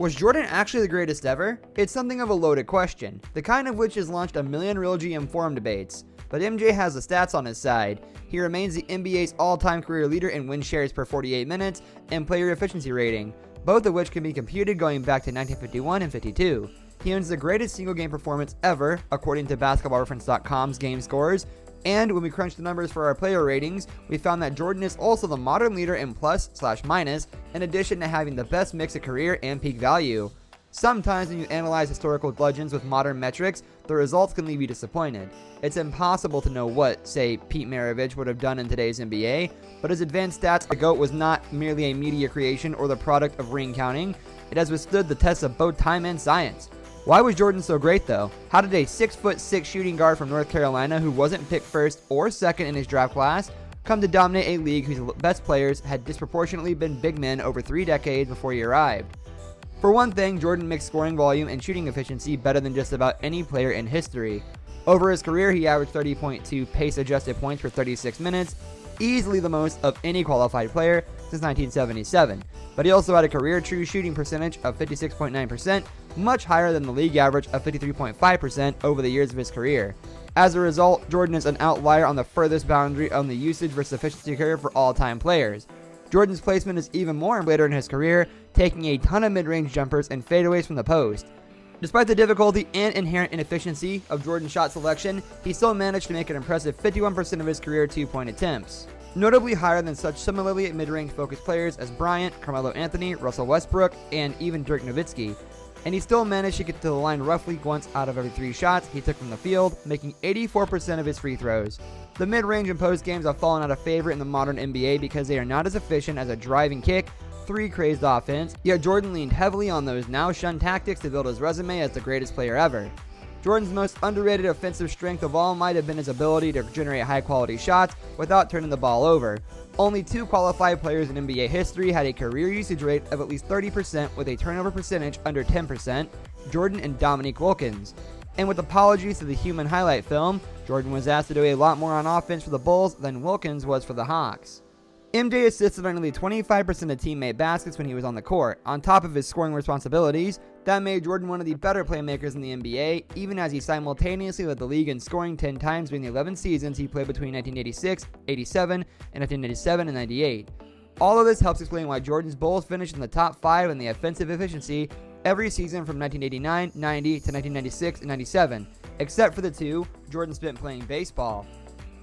Was Jordan actually the greatest ever? It's something of a loaded question, the kind of which has launched a million real GM forum debates. But MJ has the stats on his side. He remains the NBA's all-time career leader in win shares per 48 minutes and player efficiency rating, both of which can be computed going back to 1951 and 52. He owns the greatest single-game performance ever, according to BasketballReference.com's game scores. And when we crunched the numbers for our player ratings, we found that Jordan is also the modern leader in plus/minus, in addition to having the best mix of career and peak value. Sometimes when you analyze historical legends with modern metrics, the results can leave you disappointed. It's impossible to know what, say, Pete Maravich would have done in today's NBA, but his advanced stats, the GOAT was not merely a media creation or the product of ring counting. It has withstood the tests of both time and science. Why was Jordan so great though? How did a 6'6" shooting guard from North Carolina who wasn't picked first or second in his draft class come to dominate a league whose best players had disproportionately been big men over 3 decades before he arrived? For one thing, Jordan mixed scoring volume and shooting efficiency better than just about any player in history. Over his career, he averaged 30.2 pace-adjusted points per 36 minutes, easily the most of any qualified player since 1977. But he also had a career true shooting percentage of 56.9%, much higher than the league average of 53.5% over the years of his career. As a result, Jordan is an outlier on the furthest boundary on the usage versus efficiency curve for all-time players. Jordan's placement is even more later in his career, taking a ton of mid-range jumpers and fadeaways from the post. Despite the difficulty and inherent inefficiency of Jordan's shot selection, he still managed to make an impressive 51% of his career two-point attempts, notably higher than such similarly mid-range focused players as Bryant, Carmelo Anthony, Russell Westbrook, and even Dirk Nowitzki. And he still managed to get to the line roughly once out of every 3 shots he took from the field, making 84% of his free throws. The mid-range and post games have fallen out of favor in the modern NBA because they are not as efficient as a driving kick, 3 crazed offense, yet Jordan leaned heavily on those now shunned tactics to build his resume as the greatest player ever. Jordan's most underrated offensive strength of all might have been his ability to generate high-quality shots without turning the ball over. Only 2 qualified players in NBA history had a career usage rate of at least 30% with a turnover percentage under 10%, Jordan and Dominique Wilkins. And with apologies to the human highlight film, Jordan was asked to do a lot more on offense for the Bulls than Wilkins was for the Hawks. MJ assisted on nearly 25% of teammate baskets when he was on the court. On top of his scoring responsibilities, that made Jordan one of the better playmakers in the NBA, even as he simultaneously led the league in scoring 10 times during the 11 seasons he played between 1986, 87, and 1997 and 98. All of this helps explain why Jordan's Bulls finished in the top 5 in the offensive efficiency every season from 1989, 90 to 1996 and 97, except for the 2 Jordan spent playing baseball.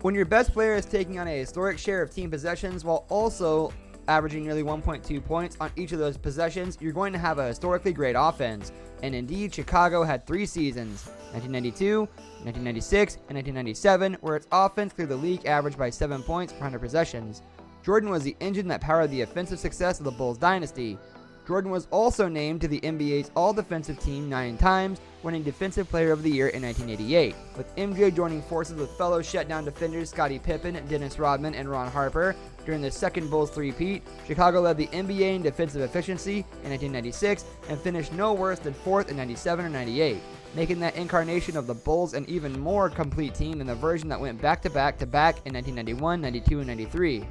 When your best player is taking on a historic share of team possessions while also averaging nearly 1.2 points on each of those possessions, you're going to have a historically great offense. And indeed, Chicago had 3 seasons, 1992, 1996, and 1997, where its offense cleared the league average by 7 points per 100 possessions. Jordan was the engine that powered the offensive success of the Bulls dynasty. Jordan was also named to the NBA's All-Defensive Team 9 times, winning Defensive Player of the Year in 1988, with MJ joining forces with fellow shutdown defenders Scottie Pippen, Dennis Rodman, and Ron Harper. During the second Bulls three-peat, Chicago led the NBA in defensive efficiency in 1996 and finished no worse than 4th in 97 or 98, making that incarnation of the Bulls an even more complete team than the version that went back-to-back-to-back in 1991, 92, and 93.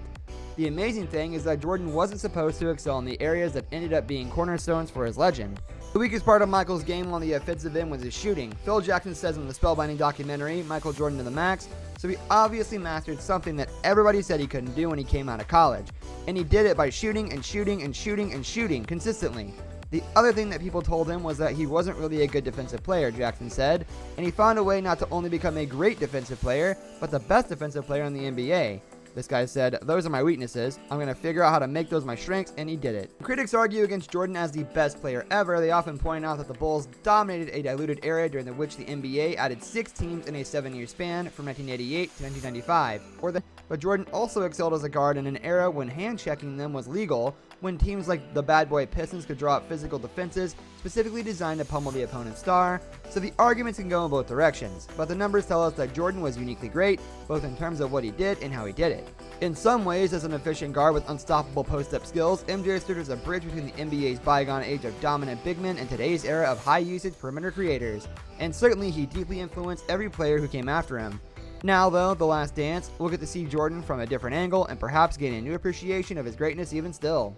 The amazing thing is that Jordan wasn't supposed to excel in the areas that ended up being cornerstones for his legend. The weakest part of Michael's game on the offensive end was his shooting. Phil Jackson says in the spellbinding documentary, Michael Jordan to the Max, so he obviously mastered something that everybody said he couldn't do when he came out of college. And he did it by shooting and shooting and shooting and shooting consistently. The other thing that people told him was that he wasn't really a good defensive player, Jackson said, and he found a way not to only become a great defensive player, but the best defensive player in the NBA. This guy said, "Those are my weaknesses. I'm going to figure out how to make those my strengths," and he did it. When critics argue against Jordan as the best player ever, they often point out that the Bulls dominated a diluted era during which the NBA added 6 teams in a 7-year span from 1988 to 1995. But Jordan also excelled as a guard in an era when hand-checking them was legal, when teams like the bad boy Pistons could draw up physical defenses specifically designed to pummel the opponent's star, so the arguments can go in both directions, but the numbers tell us that Jordan was uniquely great, both in terms of what he did and how he did it. In some ways, as an efficient guard with unstoppable post-up skills, MJ stood as a bridge between the NBA's bygone age of dominant big men and today's era of high-usage perimeter creators, and certainly he deeply influenced every player who came after him. Now, though, The Last Dance, we'll get to see Jordan from a different angle and perhaps gain a new appreciation of his greatness even still.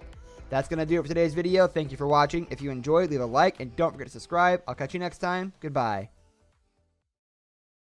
That's going to do it for today's video. Thank you for watching. If you enjoyed, leave a like and don't forget to subscribe. I'll catch you next time. Goodbye.